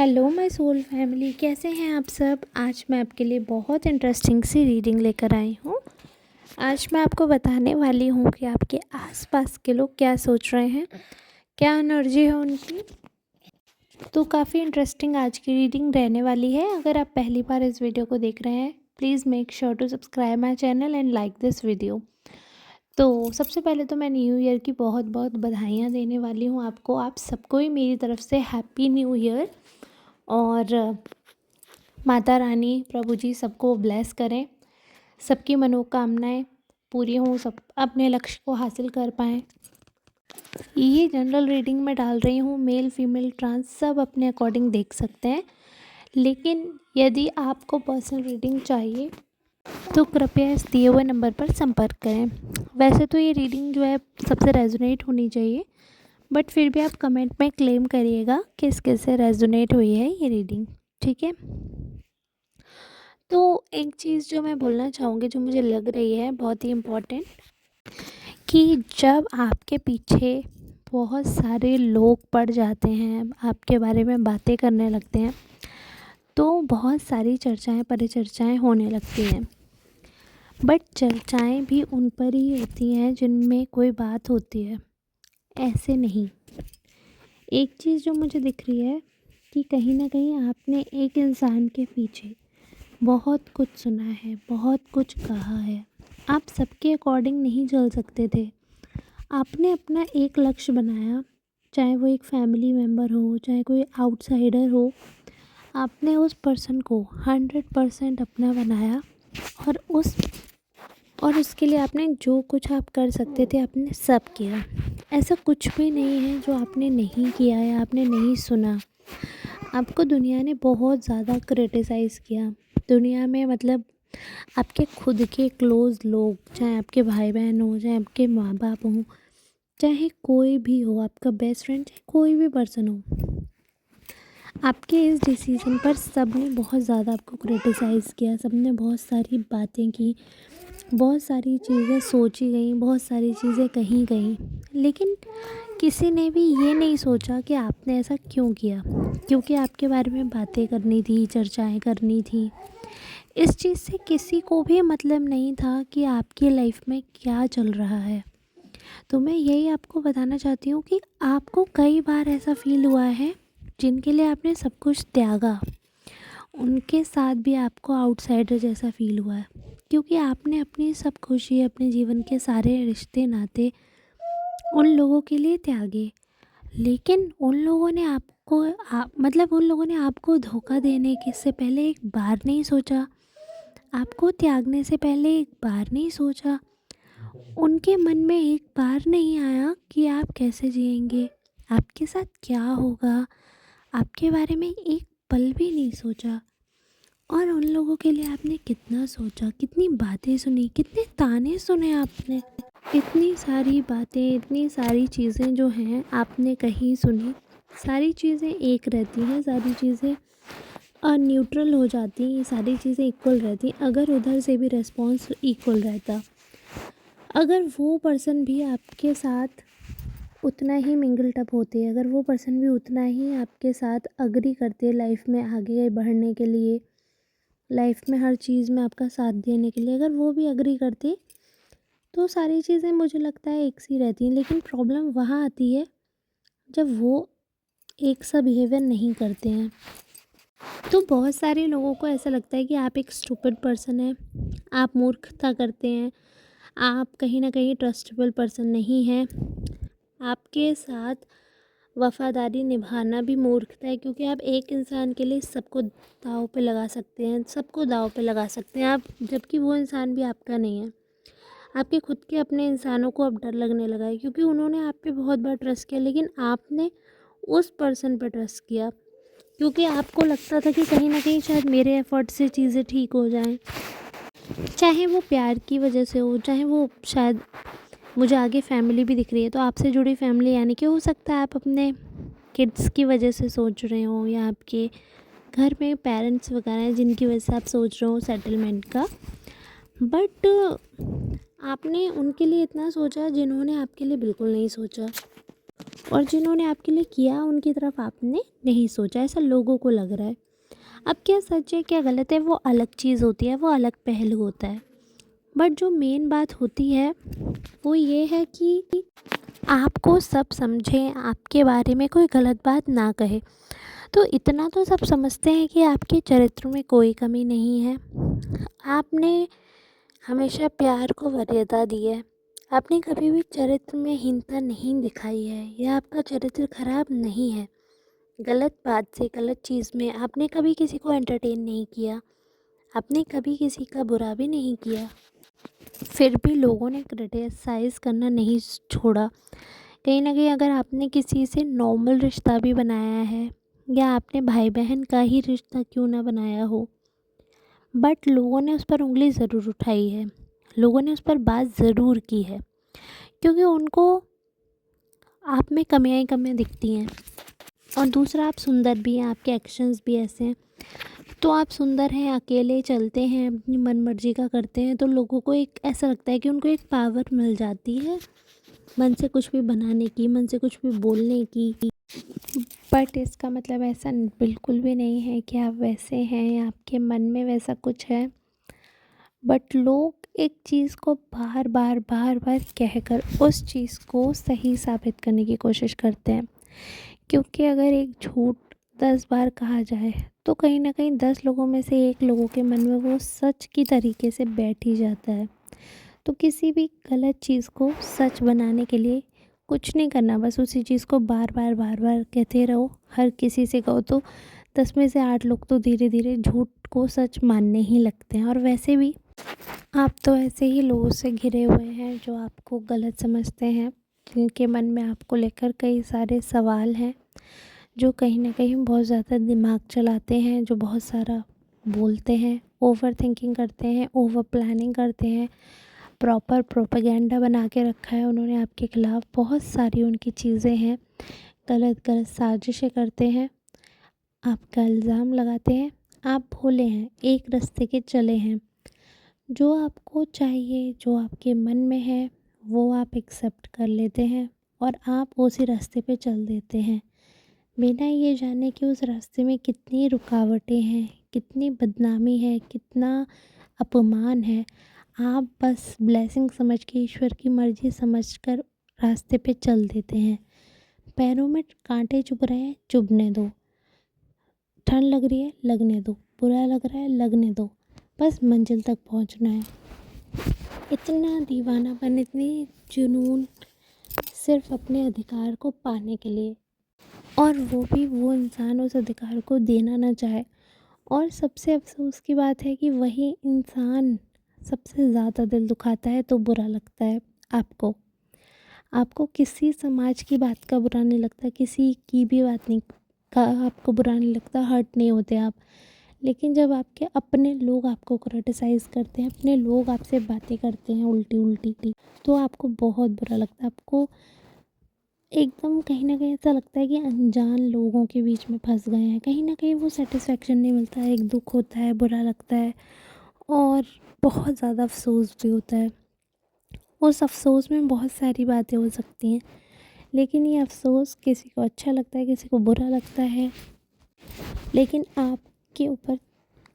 Hello my soul family, कैसे हैं आप सब। आज मैं आपके लिए बहुत इंटरेस्टिंग सी रीडिंग लेकर आई हूँ। आज मैं आपको बताने वाली हूँ कि आपके आसपास के लोग क्या सोच रहे हैं, क्या एनर्जी है उनकी। तो काफ़ी इंटरेस्टिंग आज की रीडिंग रहने वाली है। अगर आप पहली बार इस वीडियो को देख रहे हैं, please make sure to subscribe my channel and like this video. तो सबसे पहले तो मैं न्यू ईयर की बहुत बहुत बधाइयाँ देने वाली हूँ आपको, आप सबको ही मेरी तरफ से हैप्पी न्यू ईयर। और माता रानी प्रभु जी सबको ब्लेस करें, सबकी मनोकामनाएं पूरी हों, सब अपने लक्ष्य को हासिल कर पाएँ। ये जनरल रीडिंग में डाल रही हूँ, मेल फीमेल ट्रांस सब अपने अकॉर्डिंग देख सकते हैं। लेकिन यदि आपको पर्सनल रीडिंग चाहिए तो कृपया इस दिए हुए नंबर पर संपर्क करें। वैसे तो ये रीडिंग जो है सबसे रेजोनेट होनी चाहिए, बट फिर भी आप कमेंट में क्लेम करिएगा किस किस से रेजोनेट हुई है ये रीडिंग, ठीक है। तो एक चीज़ जो मैं बोलना चाहूँगी, जो मुझे लग रही है बहुत ही इम्पोर्टेंट, कि जब आपके पीछे बहुत सारे लोग पड़ जाते हैं, आपके बारे में बातें करने लगते हैं, तो बहुत सारी चर्चाएं परिचर्चाएं होने लगती हैं। बट चर्चाएं भी उन पर ही होती हैं जिनमें कोई बात होती है, ऐसे नहीं। एक चीज़ जो मुझे दिख रही है कि कहीं ना कहीं आपने एक इंसान के पीछे बहुत कुछ सुना है, बहुत कुछ कहा है। आप सबके अकॉर्डिंग नहीं चल सकते थे। आपने अपना एक लक्ष्य बनाया, चाहे वो एक फैमिली मेम्बर हो, चाहे कोई आउटसाइडर हो। आपने उस पर्सन को 100% अपना बनाया और उसके लिए आपने जो कुछ आप कर सकते थे आपने सब किया। ऐसा कुछ भी नहीं है जो आपने नहीं किया या आपने नहीं सुना। आपको दुनिया ने बहुत ज़्यादा क्रिटिसाइज़ किया। दुनिया में मतलब आपके खुद के क्लोज़ लोग, चाहे आपके भाई बहन हो, चाहे आपके माँ बाप हों, चाहे कोई भी हो, आपका बेस्ट फ्रेंड, चाहे कोई भी पर्सन हो, आपके इस डिसीज़न पर सबने बहुत ज़्यादा आपको क्रिटिसाइज़ किया। सबने बहुत सारी बातें की, बहुत सारी चीज़ें सोची गई, बहुत सारी चीज़ें कही गई। लेकिन किसी ने भी ये नहीं सोचा कि आपने ऐसा क्यों किया, क्योंकि आपके बारे में बातें करनी थी, चर्चाएं करनी थी। इस चीज़ से किसी को भी मतलब नहीं था कि आपकी लाइफ में क्या चल रहा है। तो मैं यही आपको बताना चाहती हूँ कि आपको कई बार ऐसा फील हुआ है, जिनके लिए आपने सब कुछ त्यागा, उनके साथ भी आपको आउटसाइडर जैसा फील हुआ है, क्योंकि आपने अपनी सब खुशी, अपने जीवन के सारे रिश्ते नाते उन लोगों के लिए त्यागे। लेकिन उन लोगों ने उन लोगों ने आपको धोखा देने के से पहले एक बार नहीं सोचा, आपको त्यागने से पहले एक बार नहीं सोचा। उनके मन में एक बार नहीं आया कि आप कैसे जिएंगे, आपके साथ क्या होगा, आपके बारे में एक पल भी नहीं सोचा। और उन लोगों के लिए आपने कितना सोचा, कितनी बातें सुनी, कितने ताने सुने आपने। इतनी सारी बातें, इतनी सारी चीज़ें जो हैं आपने कहीं सुनी। सारी चीज़ें एक रहती हैं, सारी चीज़ें न्यूट्रल हो जाती हैं, सारी चीज़ें इक्वल रहती हैं अगर उधर से भी रिस्पॉन्स इक्वल रहता। अगर वो पर्सन भी आपके साथ उतना ही मिंगल टप होते, अगर वो पर्सन भी उतना ही आपके साथ अग्री करते लाइफ में आगे बढ़ने के लिए, लाइफ में हर चीज़ में आपका साथ देने के लिए, अगर वो भी अग्री करते, तो सारी चीज़ें मुझे लगता है एक सी रहती हैं। लेकिन प्रॉब्लम वहाँ आती है जब वो एक सा बिहेवियर नहीं करते हैं। तो बहुत सारे लोगों को ऐसा लगता है कि आप एक स्टूपिड पर्सन हैं, आप मूर्खता करते हैं, आप कहीं ना कहीं ट्रस्टेबल पर्सन नहीं हैं। आपके साथ वफ़ादारी निभाना भी मूर्खता है, क्योंकि आप एक इंसान के लिए सबको दाव पे लगा सकते हैं, सबको दाव पे लगा सकते हैं आप, जबकि वो इंसान भी आपका नहीं है। आपके खुद के अपने इंसानों को अब डर लगने लगा है, क्योंकि उन्होंने आप पे बहुत बार ट्रस्ट किया, लेकिन आपने उस पर्सन पर ट्रस्ट किया क्योंकि आपको लगता था कि कहीं ना कहीं शायद मेरे एफ़र्ट से चीज़ें ठीक हो जाएं। चाहे वो प्यार की वजह से हो, चाहे वो शायद, मुझे आगे फैमिली भी दिख रही है, तो आपसे जुड़ी फैमिली, यानी कि हो सकता है आप अपने किड्स की वजह से सोच रहे हो, या आपके घर में पेरेंट्स वगैरह हैं जिनकी वजह से आप सोच रहे हो सेटलमेंट का। बट आपने उनके लिए इतना सोचा जिन्होंने आपके लिए बिल्कुल नहीं सोचा। और जिन्होंने आपके लिए किया उनकी तरफ आपने नहीं सोचा, ऐसा लोगों को लग रहा है। अब क्या सच है क्या गलत है वो अलग चीज़ होती है, वो अलग पहलू होता है। बट जो मेन बात होती है वो ये है कि आपको सब समझें, आपके बारे में कोई गलत बात ना कहे। तो इतना तो सब समझते हैं कि आपके चरित्र में कोई कमी नहीं है। आपने हमेशा प्यार को वरीयता दी है। आपने कभी भी चरित्र में हीनता नहीं दिखाई है, या आपका चरित्र खराब नहीं है। गलत बात से, गलत चीज़ में आपने कभी किसी को एंटरटेन नहीं किया, आपने कभी किसी का बुरा भी नहीं किया। फिर भी लोगों ने क्रिटिसाइज़ करना नहीं छोड़ा। कहीं ना कहीं अगर आपने किसी से नॉर्मल रिश्ता भी बनाया है, या आपने भाई बहन का ही रिश्ता क्यों ना बनाया हो, बट लोगों ने उस पर उंगली ज़रूर उठाई है, लोगों ने उस पर बात ज़रूर की है, क्योंकि उनको आप में कमियां ही कमियां दिखती हैं। और दूसरा, आप सुंदर भी हैं, आपके एक्शंस भी ऐसे हैं। तो आप सुंदर हैं, अकेले चलते हैं, अपनी मन मर्जी का करते हैं, तो लोगों को एक ऐसा लगता है कि उनको एक पावर मिल जाती है मन से कुछ भी बनाने की, मन से कुछ भी बोलने की। बट इसका मतलब ऐसा बिल्कुल भी नहीं है कि आप वैसे हैं या आपके मन में वैसा कुछ है। बट लोग एक चीज़ को बार बार बार बार कहकर उस चीज़ को सही साबित करने की कोशिश करते हैं। क्योंकि अगर एक झूठ 10 बार कहा जाए तो कहीं ना कहीं 10 लोगों में से एक लोगों के मन में वो सच की तरीके से बैठ ही जाता है। तो किसी भी गलत चीज़ को सच बनाने के लिए कुछ नहीं करना, बस उसी चीज़ को बार बार बार बार कहते रहो। हर किसी से कहो तो 10 में से 8 लोग तो धीरे धीरे झूठ को सच मानने ही लगते हैं। और वैसे भी आप तो ऐसे ही लोगों से घिरे हुए हैं जो आपको गलत समझते हैं, जिनके मन में आपको लेकर कई सारे सवाल हैं, जो कहीं ना कहीं बहुत ज़्यादा दिमाग चलाते हैं, जो बहुत सारा बोलते हैं, ओवर थिंकिंग करते हैं, ओवर प्लानिंग करते हैं, प्रॉपर प्रोपेगेंडा बना के रखा है उन्होंने आपके ख़िलाफ़। बहुत सारी उनकी चीज़ें हैं, गलत गलत साजिशें करते हैं, आपका इल्ज़ाम लगाते हैं। आप भोले हैं, एक रास्ते के चले हैं, जो आपको चाहिए, जो आपके मन में है वो आप एक्सेप्ट कर लेते हैं और आप उसी रास्ते पे चल देते हैं, बिना ये जाने कि उस रास्ते में कितनी रुकावटें हैं, कितनी बदनामी है, कितना अपमान है। आप बस ब्लेसिंग समझ के, ईश्वर की मर्ज़ी समझकर रास्ते पे चल देते हैं। पैरों में कांटे चुभ रहे हैं, चुभने दो। ठंड लग रही है, लगने दो। बुरा लग रहा है, लगने दो। बस मंजिल तक पहुंचना है। इतना दीवानापन, इतनी जुनून सिर्फ अपने अधिकार को पाने के लिए, और वो भी वो इंसान उस अधिकार को देना ना चाहे। और सबसे अफसोस की बात है कि वही इंसान सबसे ज़्यादा दिल दुखाता है, तो बुरा लगता है आपको। आपको किसी समाज की बात का बुरा नहीं लगता, किसी की भी बात नहीं का आपको बुरा नहीं लगता, हर्ट नहीं होते आप। लेकिन जब आपके अपने लोग आपको क्रिटिसाइज़ करते हैं, अपने लोग आपसे बातें करते हैं उल्टी उल्टी, तो आपको बहुत बुरा लगता है। आपको एकदम कहीं न कहीं ऐसा लगता है कि अनजान लोगों के बीच में फँस गए हैं। कहीं न कहीं वो सैटिस्फैक्शन नहीं मिलता है, एक दुःख होता है, बुरा लगता है, और बहुत ज़्यादा अफ़सोस भी होता है। उस अफ़सोस में बहुत सारी बातें हो सकती हैं, लेकिन ये अफ़सोस किसी को अच्छा लगता है, किसी को बुरा लगता है। लेकिन आपके ऊपर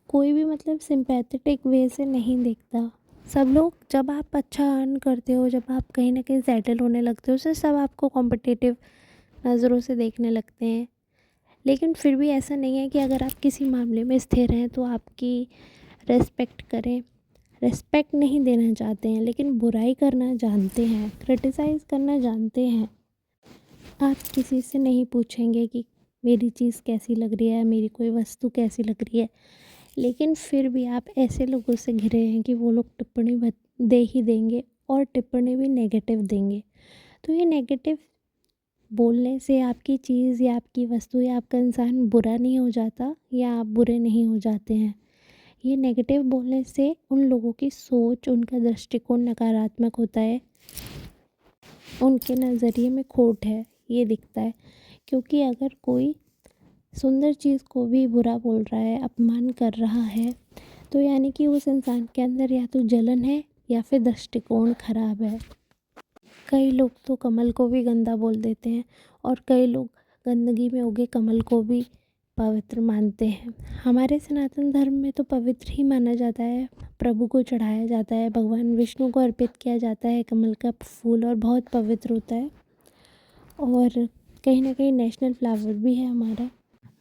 कोई भी मतलब सिम्पैथेटिक वे से नहीं देखता। सब लोग, जब आप अच्छा अर्न करते हो, जब आप कहीं न कहीं सेटल होने लगते हो, तो सब आपको कॉम्पिटिटिव नज़रों से देखने लगते हैं। लेकिन फिर भी ऐसा नहीं है कि अगर आप किसी मामले में स्थिर हैं तो आपकी रिस्पेक्ट करें। रिस्पेक्ट नहीं देना चाहते हैं, लेकिन बुराई करना जानते हैं, क्रिटिसाइज़ करना जानते हैं। आप किसी से नहीं पूछेंगे कि मेरी चीज़ कैसी लग रही है, मेरी कोई वस्तु कैसी लग रही है। लेकिन फिर भी आप ऐसे लोगों से घिरे हैं कि वो लोग टिप्पणी दे ही देंगे, और टिप्पणी भी नेगेटिव देंगे। तो ये नेगेटिव बोलने से आपकी चीज़ या आपकी वस्तु या आपका इंसान बुरा नहीं हो जाता, या आप बुरे नहीं हो जाते हैं। ये नेगेटिव बोलने से उन लोगों की सोच, उनका दृष्टिकोण नकारात्मक होता है, उनके नज़रिए में खोट है, ये दिखता है। क्योंकि अगर कोई सुंदर चीज़ को भी बुरा बोल रहा है, अपमान कर रहा है, तो यानी कि उस इंसान के अंदर या तो जलन है या फिर दृष्टिकोण खराब है। कई लोग तो कमल को भी गंदा बोल देते हैं और कई लोग गंदगी में उगे कमल को भी पवित्र मानते हैं। हमारे सनातन धर्म में तो पवित्र ही माना जाता है, प्रभु को चढ़ाया जाता है, भगवान विष्णु को अर्पित किया जाता है कमल का फूल, और बहुत पवित्र होता है और कहीं ना कहीं नेशनल फ्लावर भी है हमारा।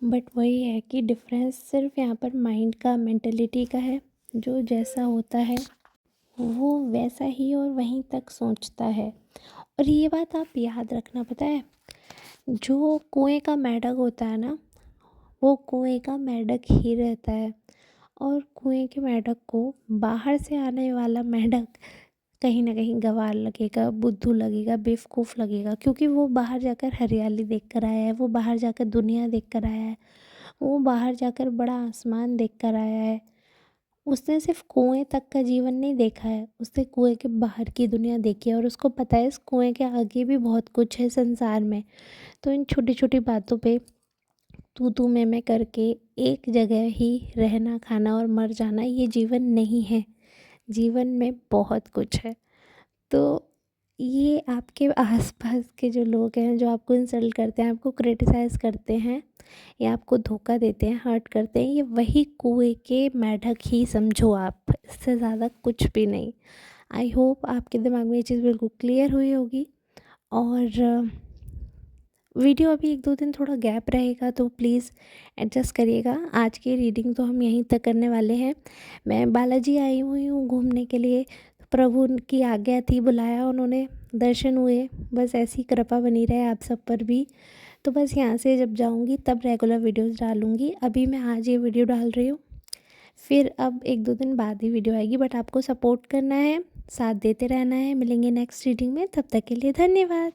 बट वही है कि डिफरेंस सिर्फ यहाँ पर माइंड का, मेंटलिटी का है। जो जैसा होता है वो वैसा ही और वहीं तक सोचता है। और ये बात आप याद रखना, पता है, जो कुएं का मेंढक होता है ना, वो कुएं का मेंढक ही रहता है। और कुएं के मेंढक को बाहर से आने वाला मेंढक कहीं ना कहीं गंवार लगेगा, बुद्धू लगेगा, बेवकूफ़ लगेगा, क्योंकि वो बाहर जाकर हरियाली देख कर आया है, वो बाहर जाकर दुनिया देख कर आया है, वो बाहर जाकर बड़ा आसमान देख कर आया है। उसने सिर्फ कुएं तक का जीवन नहीं देखा है, उसने कुएं के बाहर की दुनिया देखी है और उसको पता है इस कुएं के आगे भी बहुत कुछ है संसार में। तो इन छोटी छोटी बातों पे तू मैं करके एक जगह ही रहना, खाना और मर जाना ये जीवन नहीं है। जीवन में बहुत कुछ है। तो ये आपके आसपास के जो लोग हैं, जो आपको इंसल्ट करते हैं, आपको क्रिटिसाइज़ करते हैं या आपको धोखा देते हैं, हर्ट करते हैं, ये वही कुएं के मेंढक ही समझो आप, इससे ज़्यादा कुछ भी नहीं। आई होप आपके दिमाग में ये चीज़ बिल्कुल क्लियर हुई होगी। और वीडियो अभी 1-2 दिन थोड़ा गैप रहेगा तो प्लीज़ एडजस्ट करिएगा। आज की रीडिंग तो हम यहीं तक करने वाले हैं। मैं बालाजी आई हुई हूँ घूमने के लिए, प्रभु की आज्ञा थी, बुलाया उन्होंने, दर्शन हुए। बस ऐसी कृपा बनी रहे आप सब पर भी। तो बस यहाँ से जब जाऊँगी तब रेगुलर वीडियोस डालूँगी। अभी मैं आज ये वीडियो डाल रही हूँ, फिर अब 1-2 दिन बाद ही वीडियो आएगी। बट आपको सपोर्ट करना है, साथ देते रहना है। मिलेंगे नेक्स्ट रीडिंग में, तब तक के लिए धन्यवाद।